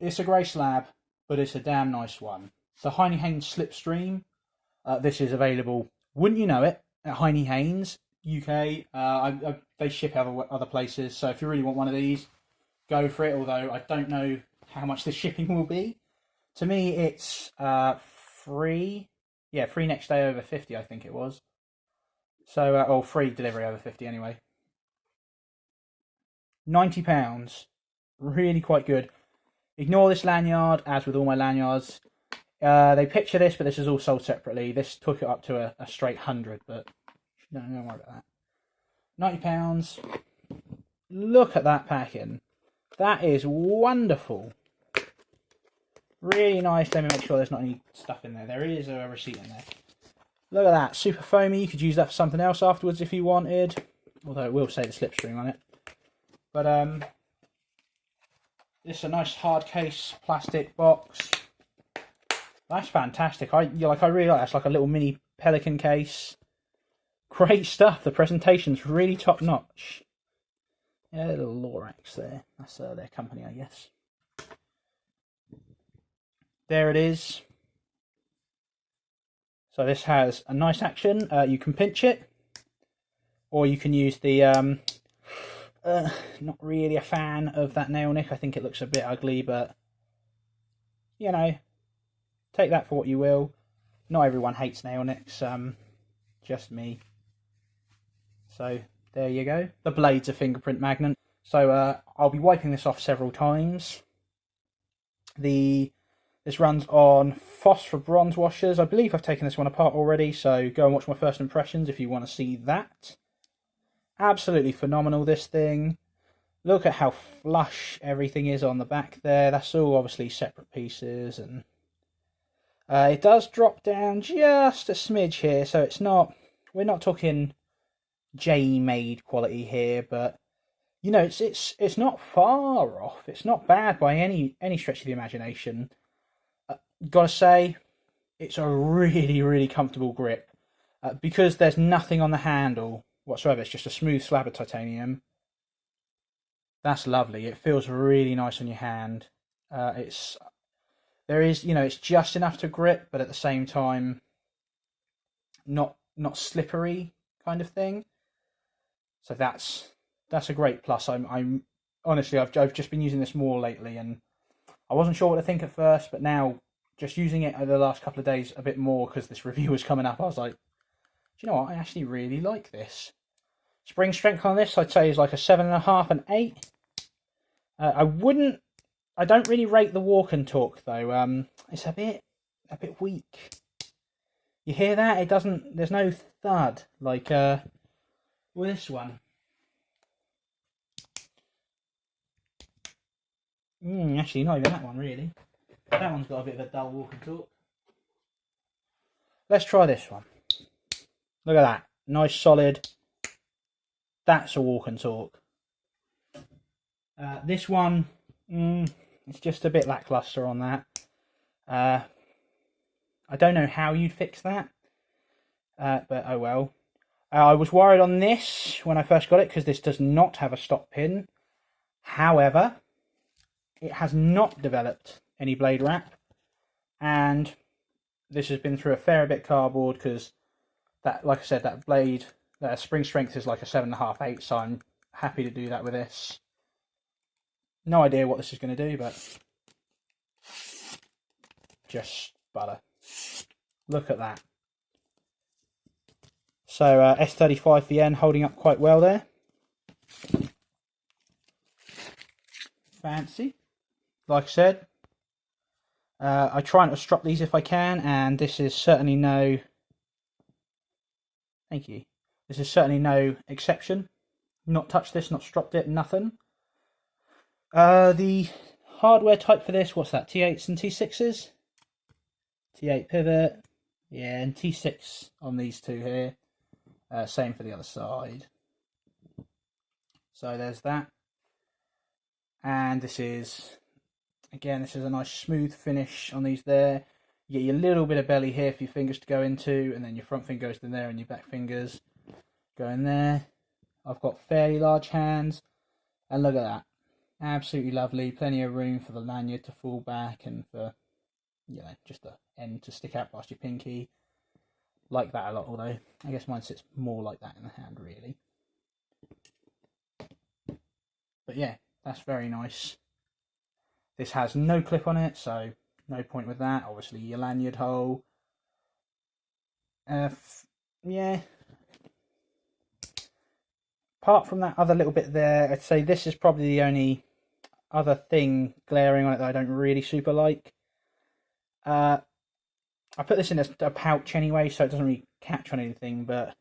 It's a grey slab, but it's a damn nice one. The Heinnie Haynes Slipstream. This is available, wouldn't you know it, at Heinnie Haynes, UK. They ship other places, so if you really want one of these, go for it, although I don't know how much the shipping will be. To me, it's free. Yeah, free next day over 50, I think it was. So, or free delivery over 50 anyway. £90. Really quite good. Ignore this lanyard, as with all my lanyards. They picture this, but this is all sold separately. This took it up to a straight 100, but don't worry about that. £90. Look at that packing. That is wonderful. Really nice. Let me make sure there's not any stuff in there. There is a receipt in there. Look at that. Super foamy. You could use that for something else afterwards if you wanted. Although it will say the Slipstream on it. But it's a nice hard case plastic box. That's fantastic. I really like that. It's like a little mini Pelican case. Great stuff. The presentation's really top notch. Yeah, a little Lorax there. That's their company, I guess. There it is. So this has a nice action. You can pinch it, or you can use the. Not really a fan of that nail nick. I think it looks a bit ugly, but you know, take that for what you will. Not everyone hates nail nicks. Just me. So there you go. The blade's a fingerprint magnet. So I'll be wiping this off several times. This runs on phosphor bronze washers. I believe I've taken this one apart already, so go and watch my first impressions if you want to see that. Absolutely phenomenal, this thing. Look at how flush everything is on the back there. That's all obviously separate pieces, and it does drop down just a smidge here, so it's not, we're not talking J-made quality here, but you know, it's not far off. It's not bad by any stretch of the imagination. Gotta say, it's a really comfortable grip because there's nothing on the handle whatsoever. It's just a smooth slab of titanium. That's lovely. It feels really nice on your hand. It's just enough to grip, but at the same time, not slippery kind of thing. So that's a great plus. I'm honestly, I've just been using this more lately, and I wasn't sure what to think at first, but now just using it over the last couple of days a bit more because this review was coming up, I was like, do you know what? I actually really like this. Spring strength on this, I'd say, is like a 7.5 and 8. I don't really rate the walk and talk though. It's a bit weak. You hear that? It doesn't. There's no thud like with this one. Actually, not even that one really. That one's got a bit of a dull walk and talk. Let's try this one. Look at that. Nice solid. That's a walk and talk. This one, it's just a bit lackluster on that. I don't know how you'd fix that. But oh well. I was worried on this when I first got it because this does not have a stop pin. However, it has not developed any blade wrap, and this has been through a fair bit cardboard because that, like I said, that blade, that spring strength is like a 7.5, 8, so I'm happy to do that with this. No idea what this is going to do, but just butter. Look at that. So S35VN holding up quite well there. Fancy. Like I said, I try not to strop these if I can, and this is certainly no... Thank you. This is certainly no exception. Not touched this, not stropped it, nothing. The hardware type for this, what's that? T8s and T6s? T8 pivot. Yeah, and T6 on these two here. Same for the other side. So there's that. And this is... Again, this is a nice smooth finish on these there. You get your little bit of belly here for your fingers to go into, and then your front finger goes in there and your back fingers go in there. I've got fairly large hands, and look at that. Absolutely lovely. Plenty of room for the lanyard to fall back and for, just the end to stick out past your pinky. Like that a lot, although I guess mine sits more like that in the hand, really. But yeah, that's very nice. This has no clip on it, so no point with that. Obviously, your lanyard hole. Yeah. Apart from that other little bit there, I'd say this is probably the only other thing glaring on it that I don't really super like. I put this in a pouch anyway, so it doesn't really catch on anything, but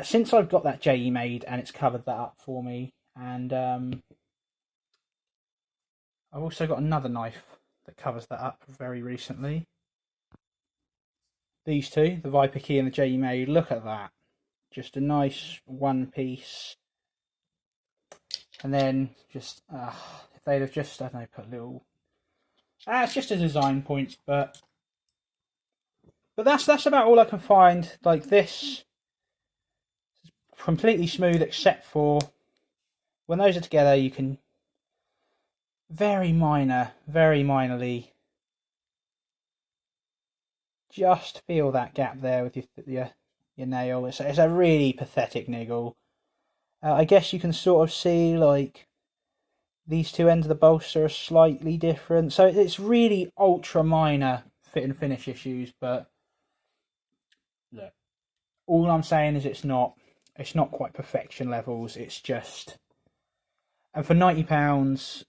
since I've got that JE made and it's covered that up for me, and I've also got another knife that covers that up very recently. These two, the Viper Key and the JE made, look at that. Just a nice one piece. And then just, if they'd have just, I don't know, put a little, it's just a design point, but that's about all I can find. Like, this is completely smooth, except for when those are together, you can very minorly just feel that gap there with your nail. It's a really pathetic niggle. I guess you can sort of see, like, these two ends of the bolster are slightly different. So it's really ultra minor fit and finish issues, but look, all I'm saying is it's not quite perfection levels. It's just, and for £90,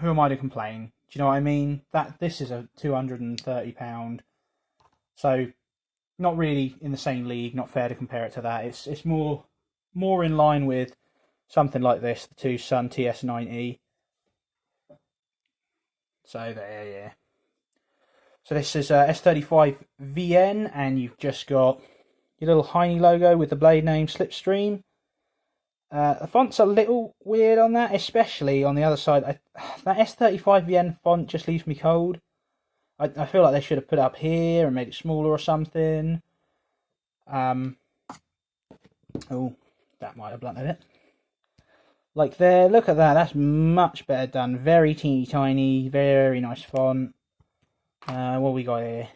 who am I to complain? Do you know what I mean? This is a £230, so not really in the same league. Not fair to compare it to that. It's more in line with something like this, the Tucson TS90. So there, yeah. So this is S35 VN, and you've just got your little Heinnie logo with the blade name Slipstream. The font's a little weird on that, especially on the other side. That S35 VN font just leaves me cold. I feel like they should have put it up here and made it smaller or something. Oh, that might have blunted it. Like there, look at that. That's much better done. Very teeny tiny, very nice font. What we got here?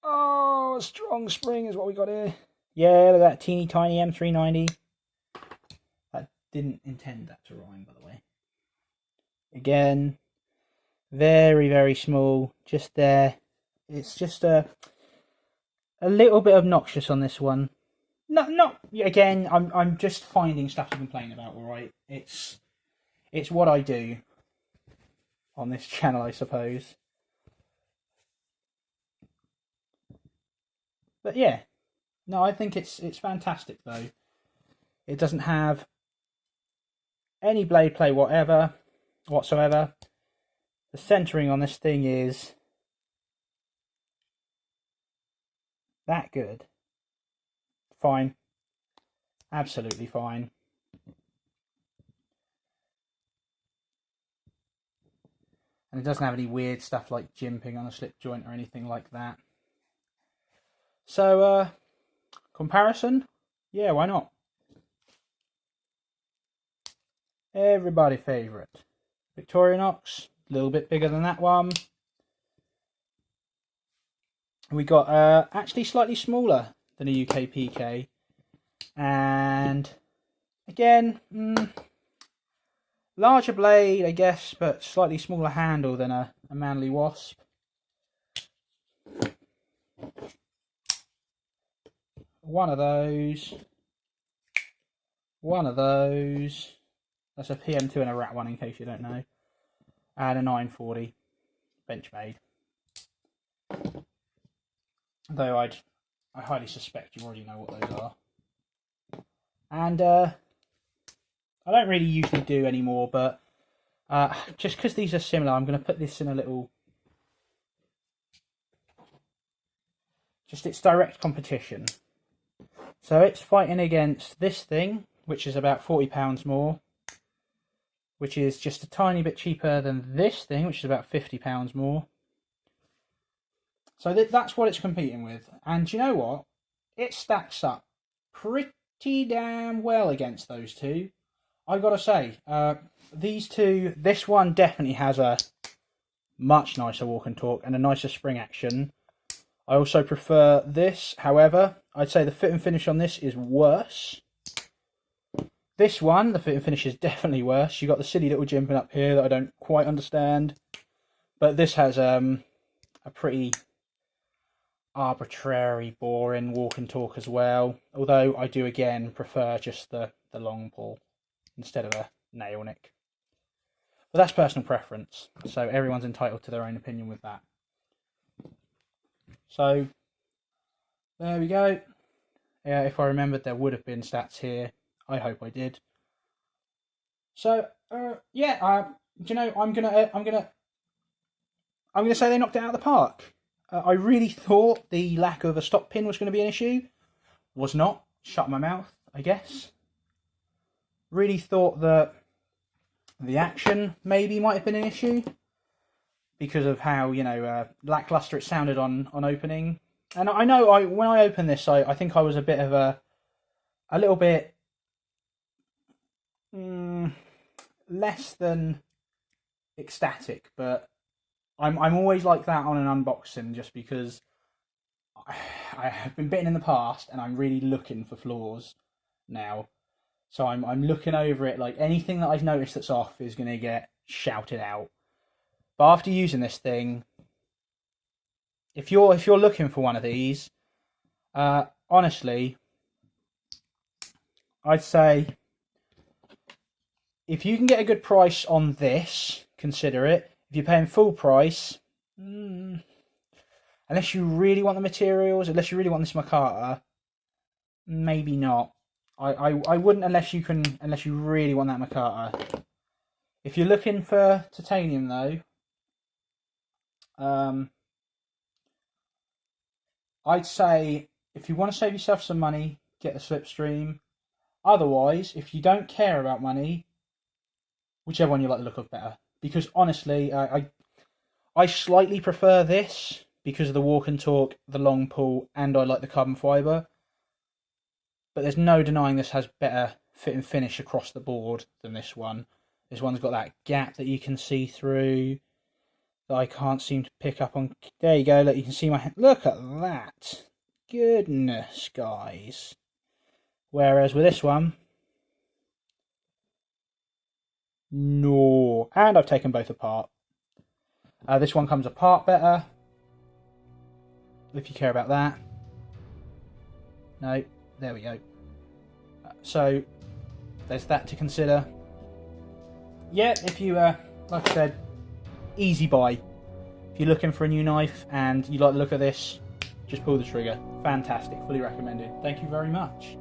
Oh, strong spring is what we got here. Yeah, look at that teeny tiny M390. That didn't intend that to rhyme, by the way. Again, very small, just there. It's just a little bit obnoxious on this one. Not again. I'm just finding stuff to complain about. All right, it's what I do on this channel, I suppose. But yeah, no, I think it's fantastic though. It doesn't have any blade play whatsoever. The centering on this thing is that good. Fine. Absolutely fine. And it doesn't have any weird stuff like jimping on a slip joint or anything like that. So, comparison? Yeah, why not? Everybody favourite. Victorinox, a little bit bigger than that one. We got actually slightly smaller than a UK PK, and again, larger blade, I guess, but slightly smaller handle than a Manly Wasp. One of those. That's a PM2 and a Rat 1, in case you don't know. And a 940 Benchmade. Though I highly suspect you already know what those are. And I don't really usually do anymore, but just because these are similar, I'm going to put this in a little... Just its direct competition. So it's fighting against this thing, which is about £40 more, which is just a tiny bit cheaper than this thing, which is about £50 more. So that's what it's competing with. And you know what? It stacks up pretty damn well against those two. I gotta say, these two, this one definitely has a much nicer walk and talk and a nicer spring action. I also prefer this, however, I'd say the fit and finish on this is worse. This one, the fit and finish is definitely worse. You got the silly little jimping up here that I don't quite understand. But this has a pretty arbitrary, boring walk and talk as well. Although I do again prefer just the long pull instead of a nail nick. But that's personal preference. So everyone's entitled to their own opinion with that. So there we go. Yeah, if I remembered, there would have been stats here. I hope I did. So yeah, do you know, I'm gonna say they knocked it out of the park. I really thought the lack of a stop pin was going to be an issue. Was not. Shut my mouth, I guess. Really thought that the action maybe might have been an issue because of how, you know, lackluster it sounded on opening. And I know when I opened this, I think I was a bit of a little bit less than ecstatic, but I'm always like that on an unboxing just because I have been bitten in the past and I'm really looking for flaws now. So I'm looking over it, like anything that I've noticed that's off is going to get shouted out. But after using this thing, if you're looking for one of these, honestly, I'd say if you can get a good price on this, consider it. If you're paying full price, unless you really want the materials, unless you really want this micarta, maybe not. I wouldn't unless you really want that micarta. If you're looking for titanium though, I'd say if you want to save yourself some money, get the Slipstream. Otherwise, if you don't care about money, whichever one you like the look of better. Because honestly, I slightly prefer this because of the walk and talk, the long pull, and I like the carbon fibre. But there's no denying this has better fit and finish across the board than this one. This one's got that gap that you can see through that I can't seem to pick up on. There you go, look, you can see my hand. Look at that. Goodness, guys. Whereas with this one, no. And I've taken both apart. This one comes apart better, if you care about that. No, there we go. So there's that to consider. Yeah, if you, like I said, easy buy. If you're looking for a new knife and you like the look of this, just pull the trigger. Fantastic, fully recommended. Thank you very much.